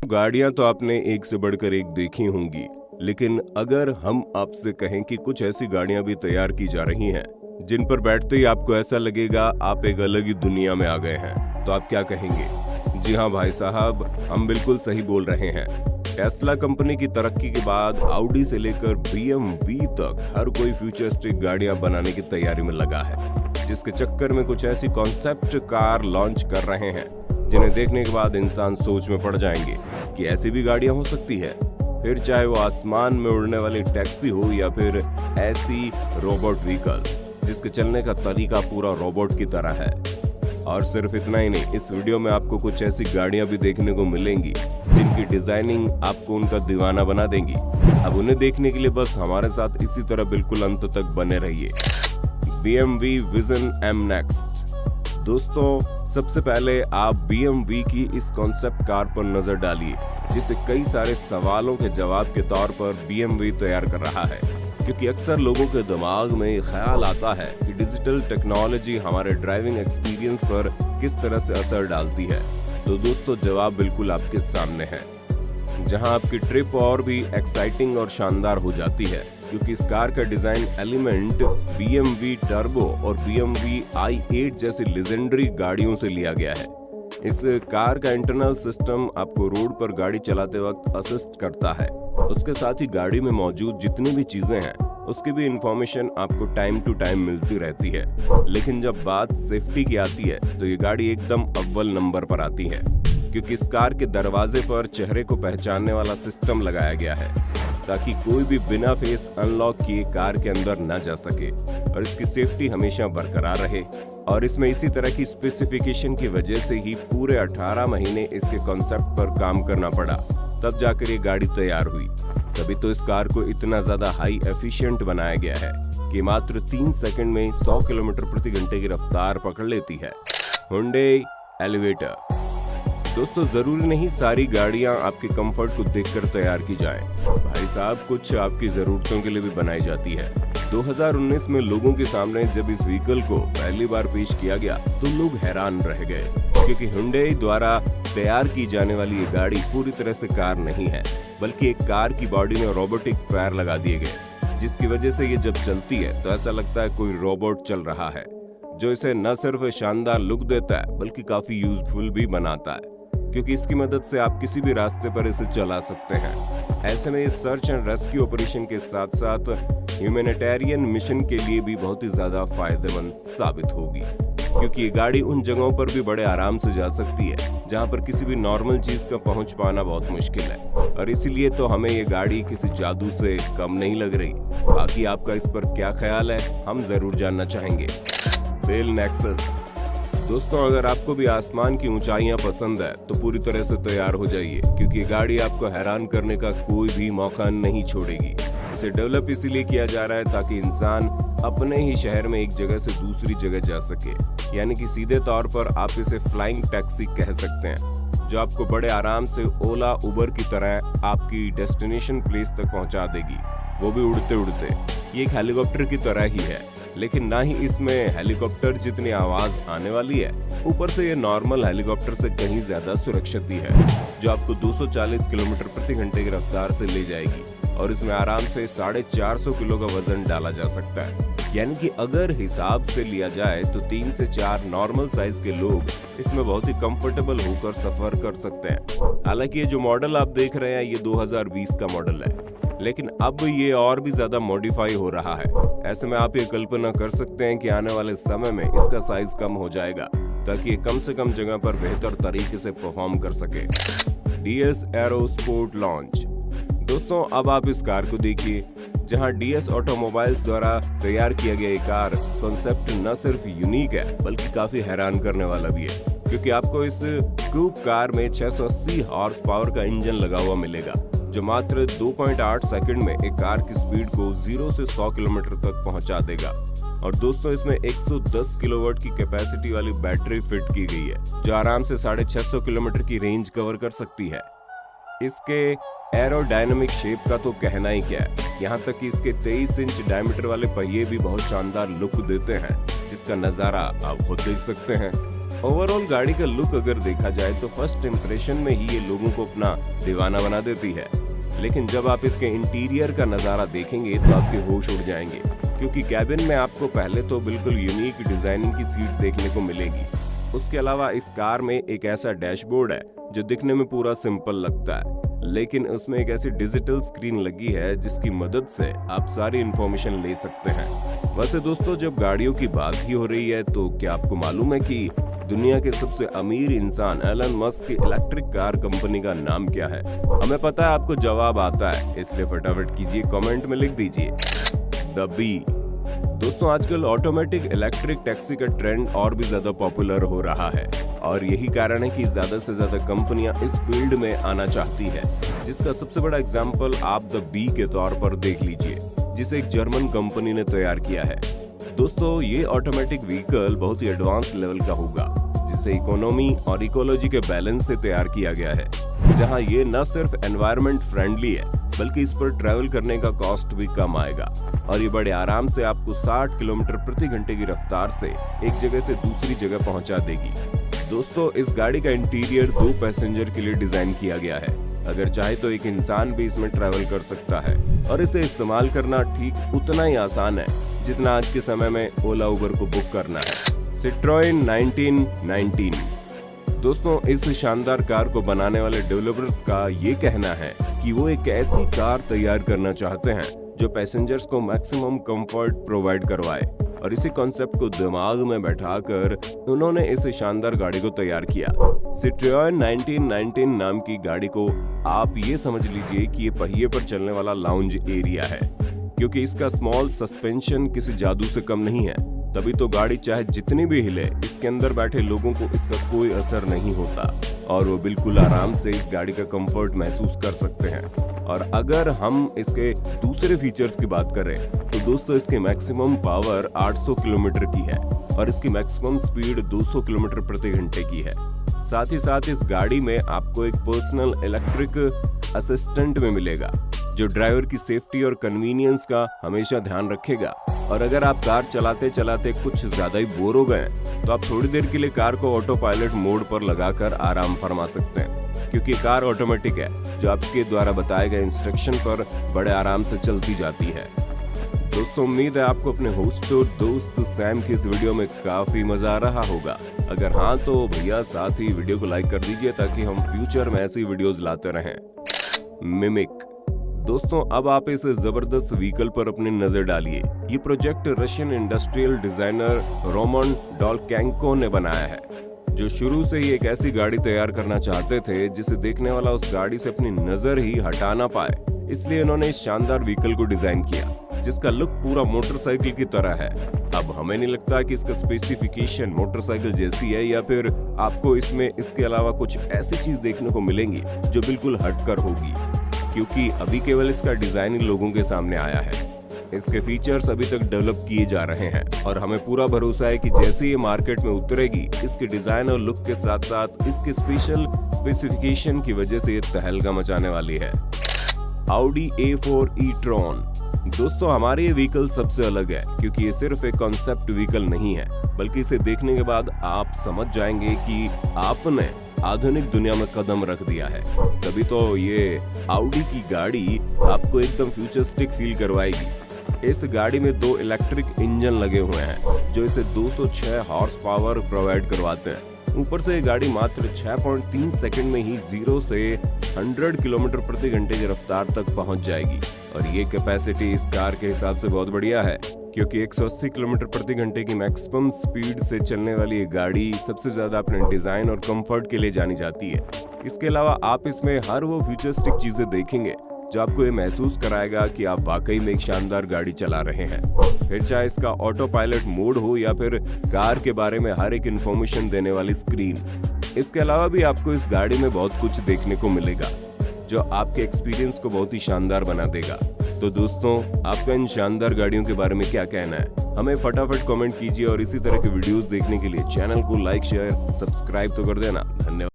गाड़ियां तो आपने एक से बढ़कर एक देखी होंगी, लेकिन अगर हम आपसे कहें कि कुछ ऐसी गाड़ियां भी तैयार की जा रही हैं जिन पर बैठते ही आपको ऐसा लगेगा आप एक अलग ही दुनिया में आ गए हैं, तो आप क्या कहेंगे? जी हाँ भाई साहब, हम बिल्कुल सही बोल रहे हैं। टेस्ला कंपनी की तरक्की के बाद ऑडी से लेकर BMW तक हर कोई फ्यूचरिस्टिक गाड़ियां बनाने की तैयारी में लगा है, जिसके चक्कर में कुछ ऐसी कॉन्सेप्ट कार लॉन्च कर रहे हैं जिन्हें देखने के बाद इंसान सोच में पड़ जाएंगे कि ऐसी भी गाड़ियां हो सकती है। फिर चाहे वो आसमान में उड़ने वाली टैक्सी हो या फिर ऐसी रोबोट व्हीकल जिसके चलने का तरीका पूरा रोबोट की तरह है। और सिर्फ इतना ही नहीं, इस वीडियो में आपको कुछ ऐसी गाड़ियां भी देखने को मिलेंगी जिनकी डिजाइनिंग आपको उनका दीवाना बना देंगी। अब उन्हें देखने के लिए बस हमारे साथ इसी तरह बिल्कुल अंत तक बने रहिए। BMW vision M next. दोस्तों, सबसे पहले आप BMW की इस कॉन्सेप्ट कार पर नजर डालिए, जिसे कई सारे सवालों के जवाब के तौर पर BMW तैयार कर रहा है, क्योंकि अक्सर लोगों के दिमाग में ये ख्याल आता है कि डिजिटल टेक्नोलॉजी हमारे ड्राइविंग एक्सपीरियंस पर किस तरह से असर डालती है। तो दोस्तों, जवाब बिल्कुल आपके सामने है, जहां आपकी ट्रिप और भी एक्साइटिंग और शानदार हो जाती है, क्योंकि इस कार का डिजाइन एलिमेंट BMW टर्बो और BMW i8 जैसी लेजेंडरी गाड़ियों से लिया गया है। इस कार का इंटरनल सिस्टम आपको रोड पर गाड़ी चलाते वक्त असिस्ट करता है। उसके साथ ही गाड़ी में मौजूद जितनी भी चीजें हैं उसकी भी इंफॉर्मेशन आपको टाइम टू टाइम मिलती रहती है। लेकिन जब बात सेफ्टी की आती है तो ये गाड़ी एकदम अव्वल नंबर पर आती है, क्योंकि इस कार के दरवाजे पर चेहरे को पहचानने वाला सिस्टम लगाया गया है, ताकि कोई भी बिना फेस अनलॉक किए कार के अंदर न जा सके और इसकी सेफ्टी हमेशा बरकरार रहे। और इसमें इसी तरह की स्पेसिफिकेशन की वजह से ही पूरे 18 महीने इसके कॉन्सेप्ट पर काम करना पड़ा, तब जाकर ये गाड़ी तैयार हुई। तभी तो इस कार को इतना ज्यादा हाई एफिशिएंट बनाया गया है कि मात्र 3 सेकंड में 100 किलोमीटर प्रति घंटे की रफ्तार पकड़ लेती है। Hyundai elevator. दोस्तों, जरूरी नहीं सारी गाड़ियां आपके कंफर्ट को देखकर तैयार की जाएं। भाई साहब, कुछ आपकी जरूरतों के लिए भी बनाई जाती है। 2019 में लोगों के सामने जब इस व्हीकल को पहली बार पेश किया गया तो लोग हैरान रह गए, क्योंकि Hyundai द्वारा तैयार की जाने वाली ये गाड़ी पूरी तरह से कार नहीं है, बल्कि एक कार की बॉडी में रोबोटिक पैर लगा दिए गए, जिसकी वजह से ये जब चलती है तो ऐसा लगता है कोई रोबोट चल रहा है, जो इसे न सिर्फ शानदार लुक देता है बल्कि काफी यूजफुल भी बनाता है, क्योंकि इसकी मदद से आप किसी भी रास्ते पर इसे चला सकते हैं। ऐसे में इस सर्च एंड रेस्क्यू ऑपरेशन के साथ साथ ह्यूमैनिटेरियन मिशन के लिए भी बहुत ही ज्यादा फायदेमंद साबित होगी, क्योंकि ये गाड़ी उन जगहों पर भी बड़े आराम से जा सकती है जहां पर किसी भी नॉर्मल चीज का पहुंच पाना बहुत मुश्किल है। और इसीलिए तो हमें ये गाड़ी किसी जादू से कम नहीं लग रही। बाकी आपका इस पर क्या ख्याल है, हम जरूर जानना चाहेंगे। Bell Nexus. दोस्तों, अगर आपको भी आसमान की ऊंचाइयां पसंद है तो पूरी तरह से तैयार हो जाइए, क्योंकि गाड़ी आपको हैरान करने का कोई भी मौका नहीं छोड़ेगी। इसे डेवलप इसीलिए किया जा रहा है ताकि इंसान अपने ही शहर में एक जगह से दूसरी जगह जा सके, यानी कि सीधे तौर पर आप इसे फ्लाइंग टैक्सी कह सकते हैं, जो आपको बड़े आराम से ओला उबर की तरह आपकी डेस्टिनेशन प्लेस तक पहुंचा देगी, वो भी उड़ते उड़ते। ये एक हेलीकॉप्टर की तरह ही है, लेकिन ना ही इसमें हेलीकॉप्टर जितनी आवाज आने वाली है, ऊपर से ये नॉर्मल हेलीकॉप्टर से कहीं ज्यादा सुरक्षित भी है, जो आपको 240 किलोमीटर प्रति घंटे की रफ्तार से ले जाएगी और इसमें आराम से 450 किलो का वजन डाला जा सकता है। यानी कि अगर हिसाब से लिया जाए तो 3 से 4 नॉर्मल साइज के लोग इसमें बहुत ही कंफर्टेबल होकर सफर कर सकते हैं। हालांकि ये जो मॉडल आप देख रहे हैं ये 2020 का मॉडल है, लेकिन अब ये और भी ज्यादा मॉडिफाई हो रहा है। ऐसे में आप ये कल्पना कर सकते हैं कि आने वाले समय में इसका साइज कम हो जाएगा, ताकि ये कम से कम जगह पर बेहतर तरीके से परफॉर्म कर सके। DS arrow sport launch. दोस्तों, अब आप इस कार को देखिए, जहां DS ऑटोमोबाइल्स द्वारा तैयार किया गया ये कार कॉन्सेप्ट न सिर्फ यूनिक है बल्कि काफी हैरान करने वाला भी है, क्योंकि आपको इस कूप कार में 680 हॉर्स पावर का इंजन लगा हुआ मिलेगा, जो मात्र 2.8 सेकंड में एक कार की स्पीड को 0 से 100 किलोमीटर तक पहुंचा देगा। और दोस्तों, इसमें 110 किलोवाट की कैपेसिटी वाली बैटरी फिट की गई है, जो आराम से 650 किलोमीटर की रेंज कवर कर सकती है। इसके एरोडायनामिक शेप का तो कहना ही क्या है, यहाँ तक कि इसके 23 इंच डायमीटर वाले पहिए भी बहुत शानदार लुक देते हैं। जिसका नजारा आप खुद देख सकते हैं। ओवरऑल गाड़ी का लुक अगर देखा जाए तो फर्स्ट इंप्रेशन में ही ये लोगों को अपना दीवाना बना देती है, लेकिन जब आप इसके इंटीरियर का नजारा देखेंगे तो आपके होश उड़ जाएंगे, क्योंकि कैबिन में आपको पहले तो बिल्कुल यूनिक डिजाइनिंग की सीट देखने को मिलेगी। उसके अलावा इस कार में एक ऐसा डैशबोर्ड है जो दिखने में पूरा सिंपल लगता है, लेकिन उसमें एक ऐसी डिजिटल स्क्रीन लगी है जिसकी मदद से आप सारी इंफॉर्मेशन ले सकते हैं। वैसे दोस्तों, जब गाड़ियों की बात ही हो रही है तो क्या आपको मालूम है कि दुनिया के सबसे अमीर इंसान एलन मस्क की इलेक्ट्रिक कार कंपनी का नाम क्या है? हमें पता है आपको जवाब आता है, इसलिए फटाफट कीजिए, कमेंट में लिख दीजिए द बी। दोस्तों, आजकल ऑटोमेटिक इलेक्ट्रिक टैक्सी का ट्रेंड और भी ज्यादा पॉपुलर हो रहा है और यही कारण है कि ज्यादा से ज्यादा कंपनियां इस फील्ड में आना चाहती है, जिसका सबसे बड़ा एग्जांपल आप द बी के तौर पर देख लीजिए, जिसे एक जर्मन कंपनी ने तैयार किया है। दोस्तों, ये ऑटोमेटिक व्हीकल बहुत ही एडवांस लेवल का होगा, जिसे इकोनॉमी और इकोलॉजी के बैलेंस से तैयार किया गया है, जहां ये न सिर्फ एनवायरनमेंट फ्रेंडली है बल्कि इस पर ट्रैवल करने का कॉस्ट भी कम आएगा और ये बड़े आराम से आपको 60 किलोमीटर प्रति घंटे की रफ्तार से एक जगह से दूसरी जगह पहुंचा देगी। दोस्तों, इस गाड़ी का इंटीरियर 2 पैसेंजर के लिए डिजाइन किया गया है। अगर चाहे तो एक इंसान भी इसमें ट्रैवल कर सकता है और इसे इस्तेमाल करना ठीक उतना ही आसान है जितना आज के समय में ओला उबर को बुक करना है। सिट्रोएन 1919। दोस्तों, इस शानदार कार को बनाने वाले डेवलपर्स का ये कहना है कि वो एक ऐसी कार तैयार करना चाहते हैं जो पैसेंजर्स को मैक्सिमम कंफर्ट प्रोवाइड करवाए, और इसी कॉन्सेप्ट को दिमाग में बैठाकर उन्होंने इस शानदार गाड़ी को तैयार किया। सिट्रोएन 1919 नाम की गाड़ी को आप ये समझ लीजिए कि ये पहिए पर चलने वाला लाउंज एरिया है, क्योंकि इसका स्मॉल सस्पेंशन किसी जादू से कम नहीं है, तभी तो गाड़ी चाहे जितनी भी हिले, इसके अंदर बैठे लोगों को इसका कोई असर नहीं होता और वो बिल्कुल आराम से इस गाड़ी का कंफर्ट महसूस कर सकते हैं। और अगर हम इसके दूसरे फीचर्स की बात करें तो दोस्तों, इसकी मैक्सिमम पावर 800 किलोमीटर की है और इसकी मैक्सिमम स्पीड 200 किलोमीटर प्रति घंटे की है। साथ ही साथ इस गाड़ी में आपको एक पर्सनल इलेक्ट्रिक असिस्टेंट में मिलेगा जो ड्राइवर की सेफ्टी और कन्वीनियंस का हमेशा ध्यान रखेगा। और अगर आप कार चलाते चलाते कुछ ज्यादा ही बोर हो गए तो आप थोड़ी देर के लिए कार को ऑटो पायलट मोड पर लगाकर आराम फरमा सकते हैं, क्योंकि कार ऑटोमेटिक है जो आपके द्वारा बताए गए इंस्ट्रक्शन पर बड़े आराम से चलती जाती है। दोस्तों, उम्मीद है आपको अपने होस्ट और दोस्त सैम की इस वीडियो में काफी मजा आ रहा होगा। अगर हाँ तो भैया साथ ही वीडियो को लाइक कर दीजिए ताकि हम फ्यूचर में ऐसी वीडियोस लाते रहें। मिमिक। दोस्तों, अब आप इस जबरदस्त व्हीकल पर अपनी नजर डालिए। ये project Russian industrial designer Roman Dolkanko ने बनाया है, जो शुरू से ही एक ऐसी गाड़ी तैयार करना चाहते थे जिसे देखने वाला उस गाड़ी से अपनी नजर ही हटा ना पाए। इसलिए इन्होंने इस शानदार व्हीकल को डिजाइन किया जिसका लुक पूरा मोटरसाइकिल की तरह है। अब हमें नहीं लगता कि इसका स्पेसिफिकेशन मोटरसाइकिल जैसी है या फिर आपको इसमें इसके अलावा कुछ ऐसी चीज देखने को मिलेंगी जो बिल्कुल हटकर होगी, क्योंकि अभी केवल इसका डिजाइन ही लोगों के सामने आया है। इसके फीचर्स अभी तक डेवलप किए जा रहे हैं और हमें पूरा भरोसा है कि जैसे ये मार्केट में उतरेगी, इसके डिजाइन और लुक के साथ साथ इसके स्पेशल स्पेसिफिकेशन की वजह से ये तहलका मचाने वाली है। Audi A4 e-tron। दोस्तों, हमारे ये व्हीकल सबसे अलग है क्योंकि ये सिर्फ एक कॉन्सेप्ट व्हीकल नहीं है, बल्कि इसे देखने के बाद आप समझ जाएंगे कि आपने आधुनिक दुनिया में कदम रख दिया है। तभी तो ये Audi की गाड़ी आपको एकदम फ्यूचरिस्टिक फील करवाएगी। इस गाड़ी में 2 इलेक्ट्रिक इंजन लगे हुए हैं जो इसे 206 हॉर्स पावर प्रोवाइड करवाते हैं। ऊपर से ये गाड़ी मात्र 6.3 सेकंड में ही 0 से 100 किलोमीटर प्रति घंटे की रफ्तार तक पहुंच जाएगी और ये कैपेसिटी इस कार के हिसाब से बहुत बढ़िया है, क्योंकि 180 किलोमीटर प्रति घंटे की मैक्सिमम स्पीड से चलने वाली ये गाड़ी सबसे ज्यादा अपने डिजाइन और कंफर्ट के लिए जानी जाती है। इसके अलावा आप इसमें हर वो फ्यूचरिस्टिक चीजें देखेंगे जो आपको ये महसूस कराएगा कि आप वाकई में एक शानदार गाड़ी चला रहे हैं। फिर चाहे इसका ऑटो पायलट मोड हो या फिर कार के बारे में हर एक इंफॉर्मेशन देने वाली स्क्रीन। इसके अलावा भी आपको इस गाड़ी में बहुत कुछ देखने को मिलेगा जो आपके एक्सपीरियंस को बहुत ही शानदार बना देगा। तो दोस्तों, आपका इन शानदार गाड़ियों के बारे में क्या कहना है? हमें फटाफट कमेंट कीजिए और इसी तरह के वीडियोस देखने के लिए चैनल को लाइक, शेयर, सब्सक्राइब तो कर देना। धन्यवाद।